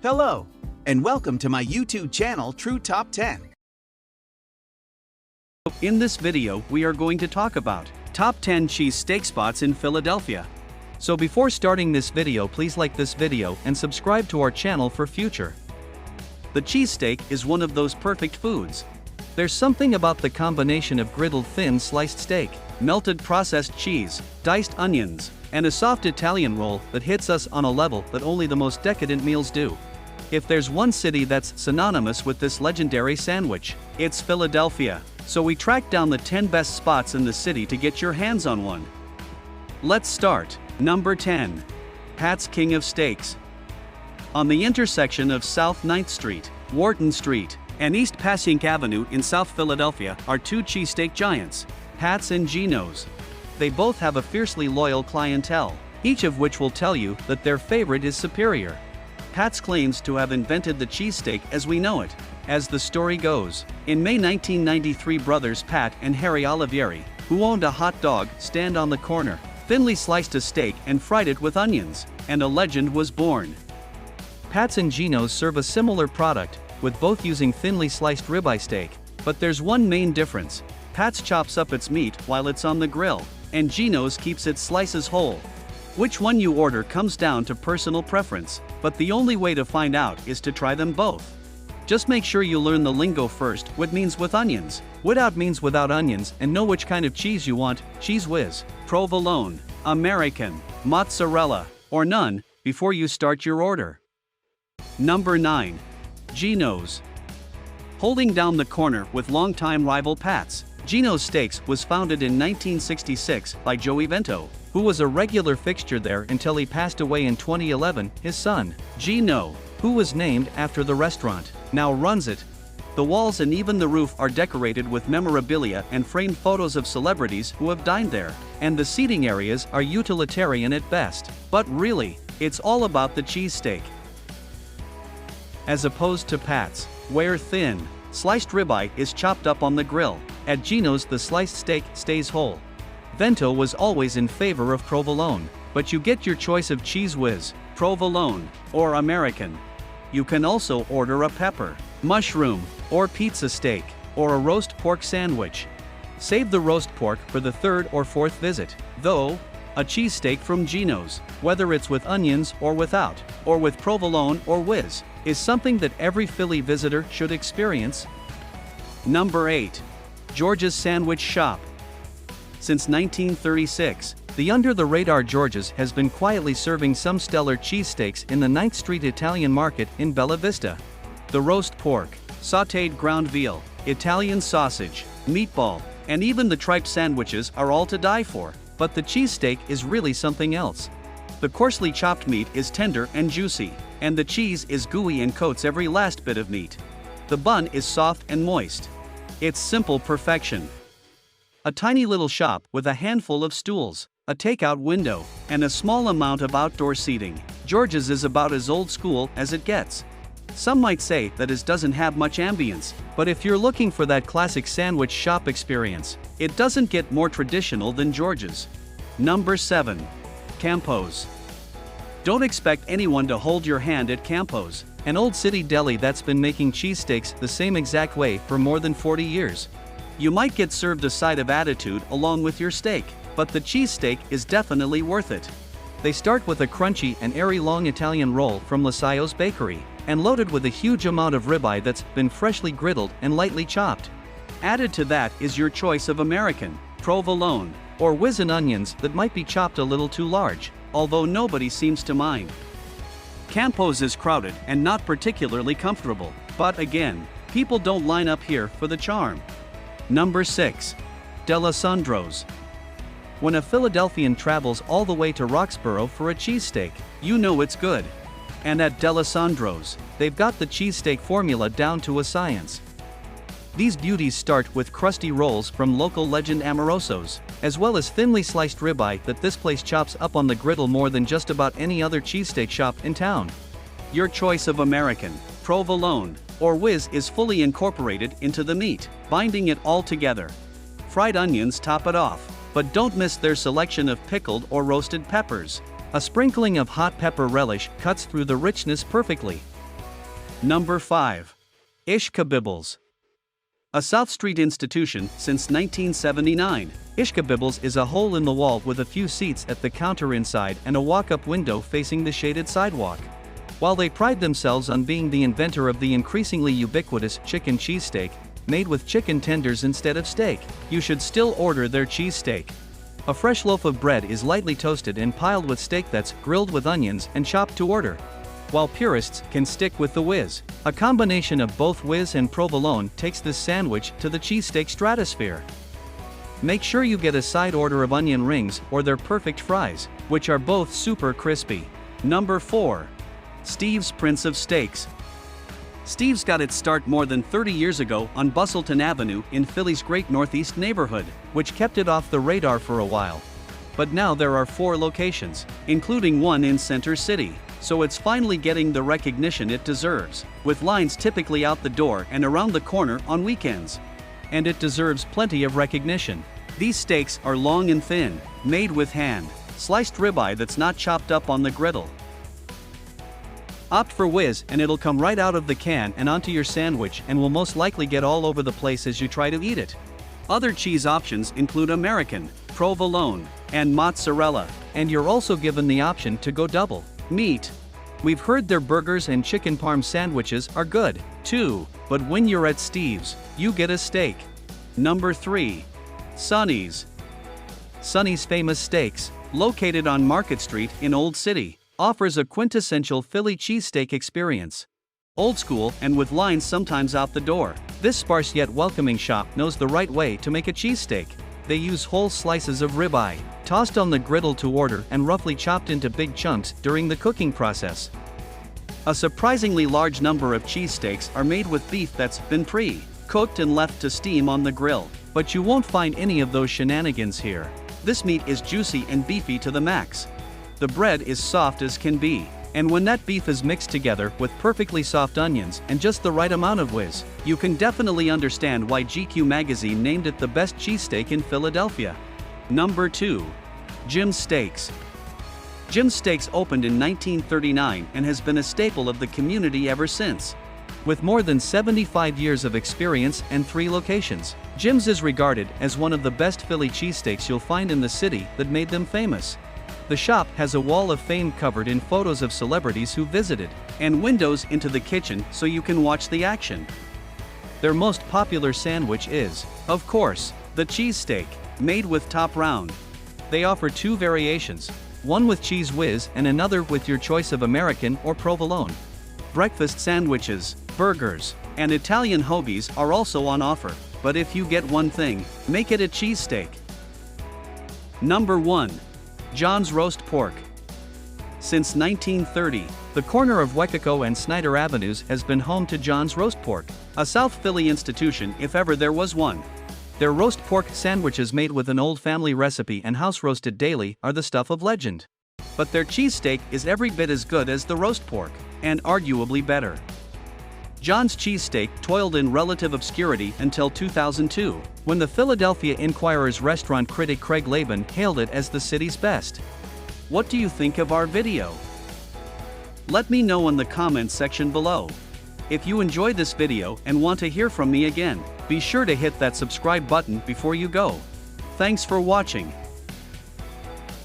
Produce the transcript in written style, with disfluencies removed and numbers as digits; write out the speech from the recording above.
Hello, and welcome to my YouTube channel, Truu Top 10. In this video, we are going to talk about top 10 cheesesteak spots in Philadelphia. So before starting this video, please like this video and subscribe to our channel for future. The cheesesteak is one of those perfect foods. There's something about the combination of griddled thin sliced steak, melted processed cheese, diced onions, and a soft Italian roll that hits us on a level that only the most decadent meals do. If there's one city that's synonymous with this legendary sandwich, it's Philadelphia. So we tracked down the 10 best spots in the city to get your hands on one. Let's start. Number 10. Pat's King of Steaks. On the intersection of South 9th Street, Wharton Street, and East Passyunk Avenue in South Philadelphia are two cheesesteak giants, Pat's and Ginos. They both have a fiercely loyal clientele, each of which will tell you that their favorite is superior. Pat's claims to have invented the cheesesteak as we know it. As the story goes, in May 1993, brothers Pat and Harry Olivieri, who owned a hot dog stand on the corner, thinly sliced a steak and fried it with onions, and a legend was born. Pat's and Ginos serve a similar product, with both using thinly sliced ribeye steak, but there's one main difference. Pat's chops up its meat while it's on the grill, and Ginos keeps its slices whole. Which one you order comes down to personal preference, but the only way to find out is to try them both. Just make sure you learn the lingo first, what means with onions, without means without onions, and know which kind of cheese you want, cheese whiz, provolone, American, mozzarella, or none, before you start your order. Number 9. Ginos. Holding down the corner with longtime rival Pat's, Ginos Stakes was founded in 1966 by Joey Vento, who was a regular fixture there until he passed away in 2011. His son, Gino, who was named after the restaurant, now runs it. The walls and even the roof are decorated with memorabilia and framed photos of celebrities who have dined there, and the seating areas are utilitarian at best. But really, it's all about the cheesesteak. As opposed to Pat's, where thin, sliced ribeye is chopped up on the grill, at Ginos the sliced steak stays whole. Vento was always in favor of provolone, but you get your choice of cheese whiz, provolone, or American. You can also order a pepper, mushroom, or pizza steak, or a roast pork sandwich. Save the roast pork for the third or fourth visit, though. A cheesesteak from Ginos, whether it's with onions or without, or with provolone or whiz, is something that every Philly visitor should experience. Number 8. George's Sandwich Shop. Since 1936, the under-the-radar George's has been quietly serving some stellar cheesesteaks in the 9th Street Italian Market in Bella Vista. The roast pork, sautéed ground veal, Italian sausage, meatball, and even the tripe sandwiches are all to die for, but the cheesesteak is really something else. The coarsely chopped meat is tender and juicy, and the cheese is gooey and coats every last bit of meat. The bun is soft and moist. It's simple perfection. A tiny little shop with a handful of stools, a takeout window, and a small amount of outdoor seating. George's is about as old school as it gets. Some might say that it doesn't have much ambience, but if you're looking for that classic sandwich shop experience, it doesn't get more traditional than George's. Number 7. Campos. Don't expect anyone to hold your hand at Campos, an old city deli that's been making cheesesteaks the same exact way for more than 40 years. You might get served a side of attitude along with your steak, but the cheesesteak is definitely worth it. They start with a crunchy and airy long Italian roll from Lasaio's Bakery, and loaded with a huge amount of ribeye that's been freshly griddled and lightly chopped. Added to that is your choice of American, provolone, or whiz and onions that might be chopped a little too large, although nobody seems to mind. Campos is crowded and not particularly comfortable, but again, people don't line up here for the charm. Number 6. Dalessandros. When a Philadelphian travels all the way to Roxborough for a cheesesteak, you know it's good. And at Dalessandros, they've got the cheesesteak formula down to a science. These beauties start with crusty rolls from local legend Amoroso's, as well as thinly sliced ribeye that this place chops up on the griddle more than just about any other cheesesteak shop in town. Your choice of American, provolone, or whiz is fully incorporated into the meat, binding it all together. Fried onions top it off, but don't miss their selection of pickled or roasted peppers. A sprinkling of hot pepper relish cuts through the richness perfectly. Number 5. Ishka Bibbles. A South Street institution since 1979, Ishka Bibbles is a hole in the wall with a few seats at the counter inside and a walk-up window facing the shaded sidewalk. While they pride themselves on being the inventor of the increasingly ubiquitous chicken cheesesteak, made with chicken tenders instead of steak, you should still order their cheesesteak. A fresh loaf of bread is lightly toasted and piled with steak that's grilled with onions and chopped to order. While purists can stick with the whiz, a combination of both whiz and provolone takes this sandwich to the cheesesteak stratosphere. Make sure you get a side order of onion rings or their perfect fries, which are both super crispy. Number 4. Steve's Prince of Steaks. Steve's got its start more than 30 years ago on Bustleton Avenue in Philly's great Northeast neighborhood, which kept it off the radar for a while. But now there are 4 locations, including one in Center City, so it's finally getting the recognition it deserves, with lines typically out the door and around the corner on weekends. And it deserves plenty of recognition. These steaks are long and thin, made with hand, sliced ribeye that's not chopped up on the griddle. Opt for whiz and it'll come right out of the can and onto your sandwich and will most likely get all over the place as you try to eat it. Other cheese options include American, provolone, and mozzarella, and you're also given the option to go double meat. We've heard their burgers and chicken parm sandwiches are good, too, but when you're at Steve's, you get a steak. Number 3. Sonnys. Sonnys Famous Steaks, located on Market Street in Old City, offers a quintessential Philly cheesesteak experience. Old school and with lines sometimes out the door, this sparse yet welcoming shop knows the right way to make a cheesesteak. They use whole slices of ribeye, tossed on the griddle to order and roughly chopped into big chunks during the cooking process. A surprisingly large number of cheesesteaks are made with beef that's been pre-cooked and left to steam on the grill, but you won't find any of those shenanigans here. This meat is juicy and beefy to the max. The bread is soft as can be, and when that beef is mixed together with perfectly soft onions and just the right amount of whiz, you can definitely understand why GQ magazine named it the best cheesesteak in Philadelphia. Number 2. Ginos Stakes. Ginos Stakes opened in 1939 and has been a staple of the community ever since. With more than 75 years of experience and 3 locations, Ginos is regarded as one of the best Philly cheesesteaks you'll find in the city that made them famous. The shop has a wall of fame covered in photos of celebrities who visited, and windows into the kitchen so you can watch the action. Their most popular sandwich is, of course, the cheesesteak, made with top round. They offer 2 variations, one with cheese whiz and another with your choice of American or provolone. Breakfast sandwiches, burgers, and Italian hoagies are also on offer, but if you get one thing, make it a cheesesteak. Number 1. John's Roast Pork. Since 1930, the corner of Wekico and Snyder Avenues has been home to John's Roast Pork, a South Philly institution if ever there was one. Their roast pork sandwiches made with an old family recipe and house-roasted daily are the stuff of legend. But their cheesesteak is every bit as good as the roast pork, and arguably better. John's cheesesteak toiled in relative obscurity until 2002, when the Philadelphia Inquirer's restaurant critic Craig Laban hailed it as the city's best. What do you think of our video? Let me know in the comments section below. If you enjoyed this video and want to hear from me again, be sure to hit that subscribe button before you go. Thanks for watching.